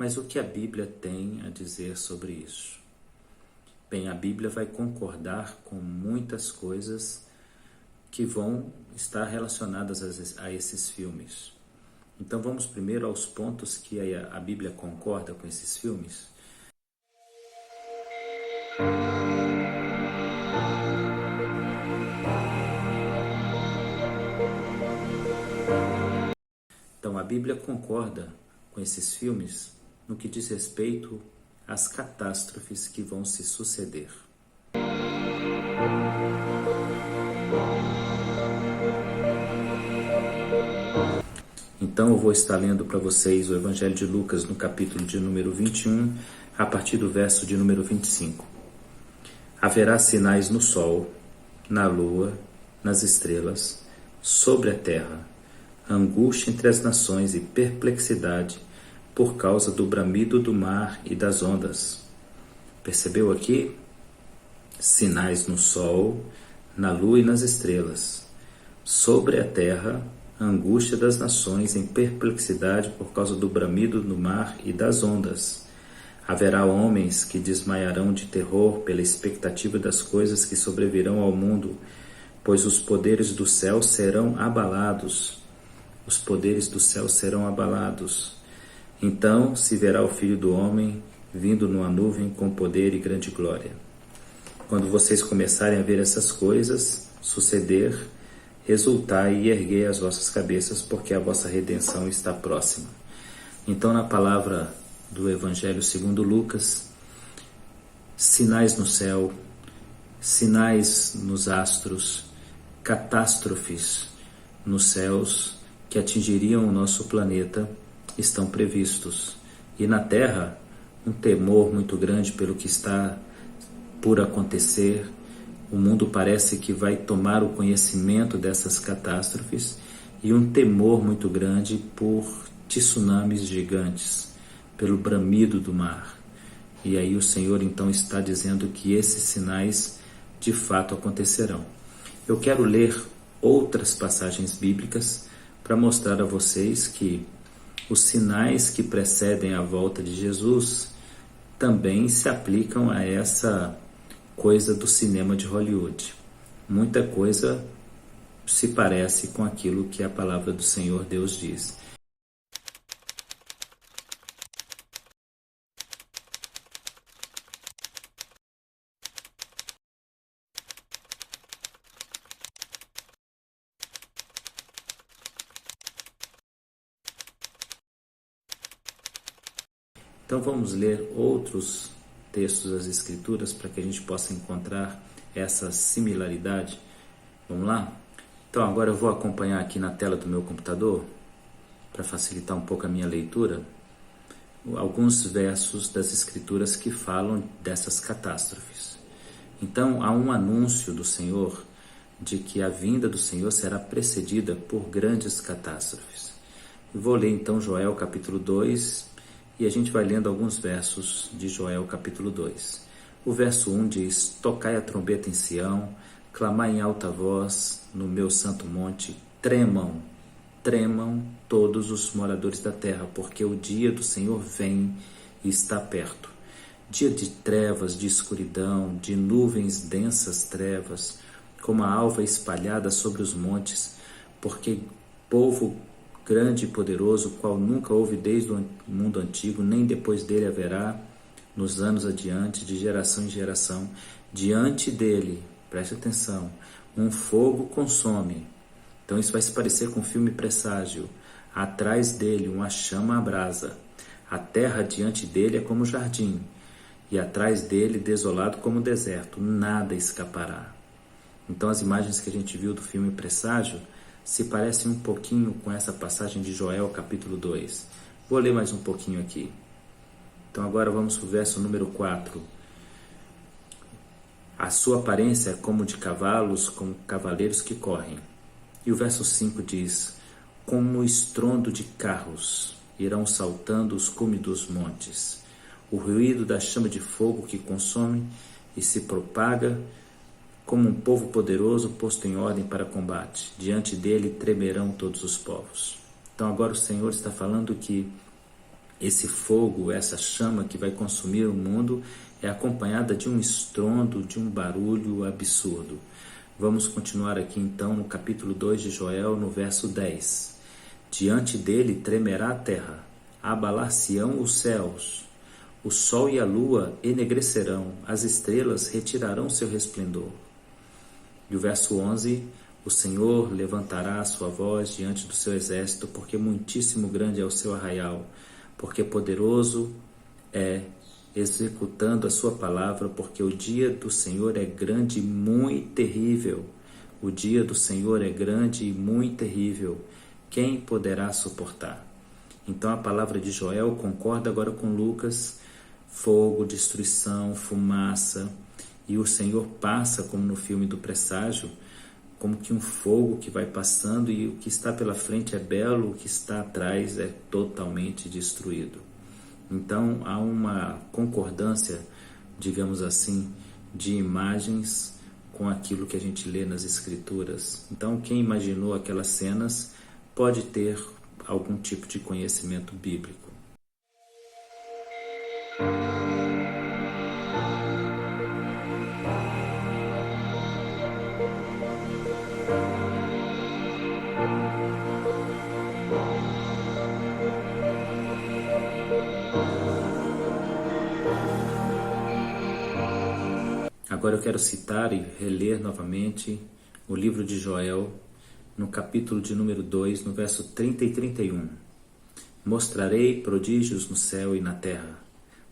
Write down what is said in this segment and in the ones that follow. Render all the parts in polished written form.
Mas o que a Bíblia tem a dizer sobre isso? Bem, a Bíblia vai concordar com muitas coisas que vão estar relacionadas a esses filmes. Então vamos primeiro aos pontos que a Bíblia concorda com esses filmes. Então a Bíblia concorda com esses filmes no que diz respeito às catástrofes que vão se suceder. Então eu vou estar lendo para vocês o Evangelho de Lucas no capítulo de número 21, a partir do verso de número 25. Haverá sinais no sol, na lua, nas estrelas, sobre a terra, angústia entre as nações e perplexidade por causa do bramido do mar e das ondas. Percebeu aqui? Sinais no sol, na lua e nas estrelas. Sobre a terra, angústia das nações em perplexidade por causa do bramido do mar e das ondas. Haverá homens que desmaiarão de terror pela expectativa das coisas que sobrevirão ao mundo, pois os poderes do céu serão abalados. Os poderes do céu serão abalados. Então se verá o Filho do Homem vindo numa nuvem com poder e grande glória. Quando vocês começarem a ver essas coisas suceder, exultai e erguei as vossas cabeças, porque a vossa redenção está próxima. Então, na palavra do Evangelho segundo Lucas, sinais no céu, sinais nos astros, catástrofes nos céus que atingiriam o nosso planeta estão previstos. E na terra, um temor muito grande pelo que está por acontecer. O mundo parece que vai tomar o conhecimento dessas catástrofes e um temor muito grande por tsunamis gigantes, pelo bramido do mar. E aí o Senhor então está dizendo que esses sinais de fato acontecerão. Eu quero ler outras passagens bíblicas para mostrar a vocês que os sinais que precedem a volta de Jesus também se aplicam a essa coisa do cinema de Hollywood. Muita coisa se parece com aquilo que a palavra do Senhor Deus diz. Então vamos ler outros textos das Escrituras para que a gente possa encontrar essa similaridade. Vamos lá? Então agora eu vou acompanhar aqui na tela do meu computador, para facilitar um pouco a minha leitura, alguns versos das Escrituras que falam dessas catástrofes. Então há um anúncio do Senhor de que a vinda do Senhor será precedida por grandes catástrofes. Eu vou ler então Joel capítulo 2, e a gente vai lendo alguns versos de Joel capítulo 2. O verso 1 diz: Tocai a trombeta em Sião, clamai em alta voz no meu santo monte, tremam, tremam todos os moradores da terra, porque o dia do Senhor vem e está perto. Dia de trevas, de escuridão, de nuvens densas trevas, como a alva espalhada sobre os montes, porque povo grande e poderoso, qual nunca houve desde o mundo antigo, nem depois dele haverá nos anos adiante, de geração em geração. Diante dele, preste atenção, um fogo consome, Então isso vai se parecer com o filme Presságio. Atrás dele uma chama abrasa. A terra diante dele é como jardim, e atrás dele desolado como deserto. Nada escapará. Então as imagens que a gente viu do filme Presságio se parecem um pouquinho com essa passagem de Joel capítulo 2. Vou ler mais um pouquinho aqui. Então agora vamos para o verso número 4. A sua aparência é como de cavalos, como cavaleiros que correm. E o verso 5 diz: como o estrondo de carros irão saltando os cumes dos montes. O ruído da chama de fogo que consome e se propaga como um povo poderoso posto em ordem para combate. Diante dele tremerão todos os povos. Então agora o Senhor está falando que esse fogo, essa chama que vai consumir o mundo é acompanhada de um estrondo, de um barulho absurdo. Vamos continuar aqui então no capítulo 2 de Joel, no verso 10. Diante dele tremerá a terra, abalar-se-ão os céus, o sol e a lua enegrecerão, as estrelas retirarão seu resplendor. E o verso 11, o Senhor levantará a sua voz diante do seu exército, porque muitíssimo grande é o seu arraial, porque poderoso é, executando a sua palavra, porque o dia do Senhor é grande e muito terrível. O dia do Senhor é grande e muito terrível. Quem poderá suportar? Então a palavra de Joel concorda agora com Lucas: fogo, destruição, fumaça. E o Senhor passa, como no filme do Presságio, como que um fogo que vai passando, e o que está pela frente é belo, o que está atrás é totalmente destruído. Então há uma concordância, digamos assim, de imagens com aquilo que a gente lê nas Escrituras. Então quem imaginou aquelas cenas pode ter algum tipo de conhecimento bíblico. Agora eu quero citar e reler novamente o livro de Joel, no capítulo de número 2, no verso 30 e 31. Mostrarei prodígios no céu e na terra,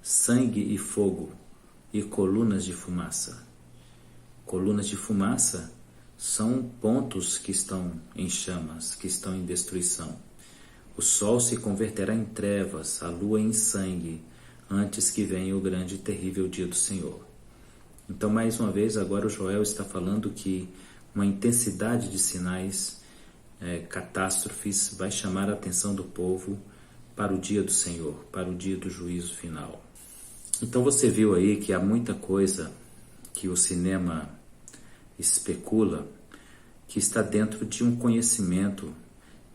sangue e fogo, e colunas de fumaça. Colunas de fumaça são pontos que estão em chamas, que estão em destruição. O sol se converterá em trevas, a lua em sangue, antes que venha o grande e terrível dia do Senhor. Então, mais uma vez, agora o Joel está falando que uma intensidade de sinais, catástrofes, vai chamar a atenção do povo para o dia do Senhor, para o dia do juízo final. Então você viu aí que há muita coisa que o cinema especula que está dentro de um conhecimento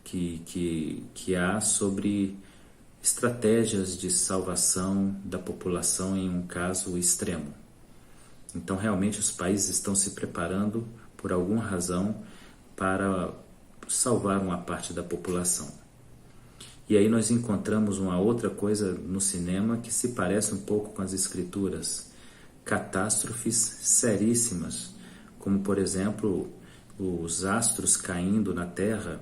que há sobre estratégias de salvação da população em um caso extremo. Então realmente os países estão se preparando por alguma razão para salvar uma parte da população. E aí nós encontramos uma outra coisa no cinema que se parece um pouco com as Escrituras. Catástrofes seríssimas, como por exemplo os astros caindo na Terra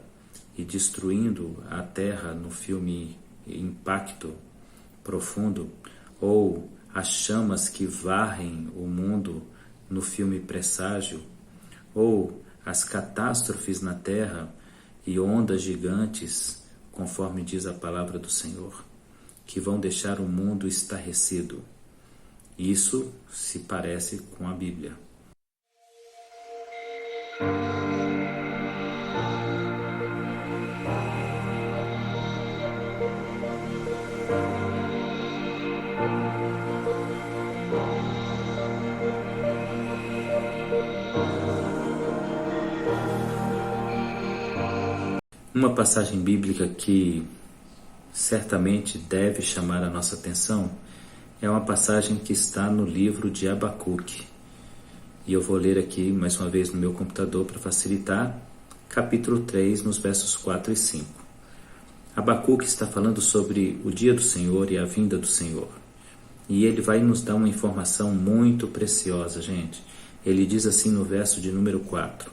e destruindo a Terra no filme Impacto Profundo, ou as chamas que varrem o mundo no filme Presságio, ou as catástrofes na Terra e ondas gigantes, conforme diz a palavra do Senhor, que vão deixar o mundo estarrecido. Isso se parece com a Bíblia. Uma passagem bíblica que certamente deve chamar a nossa atenção é uma passagem que está no livro de Abacuque. E eu vou ler aqui mais uma vez no meu computador para facilitar, capítulo 3, nos versos 4 e 5. Abacuque está falando sobre o dia do Senhor e a vinda do Senhor. E ele vai nos dar uma informação muito preciosa, gente. Ele diz assim no verso de número 4: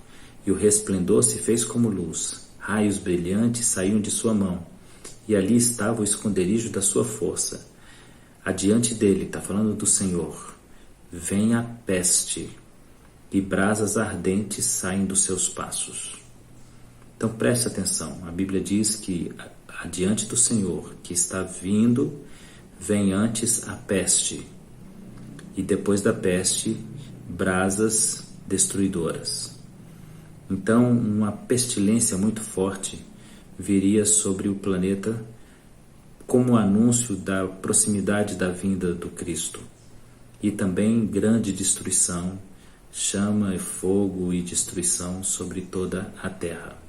e o resplendor se fez como luz. Raios brilhantes saíam de sua mão, e ali estava o esconderijo da sua força. Adiante dele, está falando do Senhor, vem a peste, e brasas ardentes saem dos seus passos. Então preste atenção, a Bíblia diz que adiante do Senhor, que está vindo, vem antes a peste, e depois da peste, brasas destruidoras. Então, uma pestilência muito forte viria sobre o planeta como anúncio da proximidade da vinda do Cristo. E também grande destruição, chama, fogo e destruição sobre toda a terra.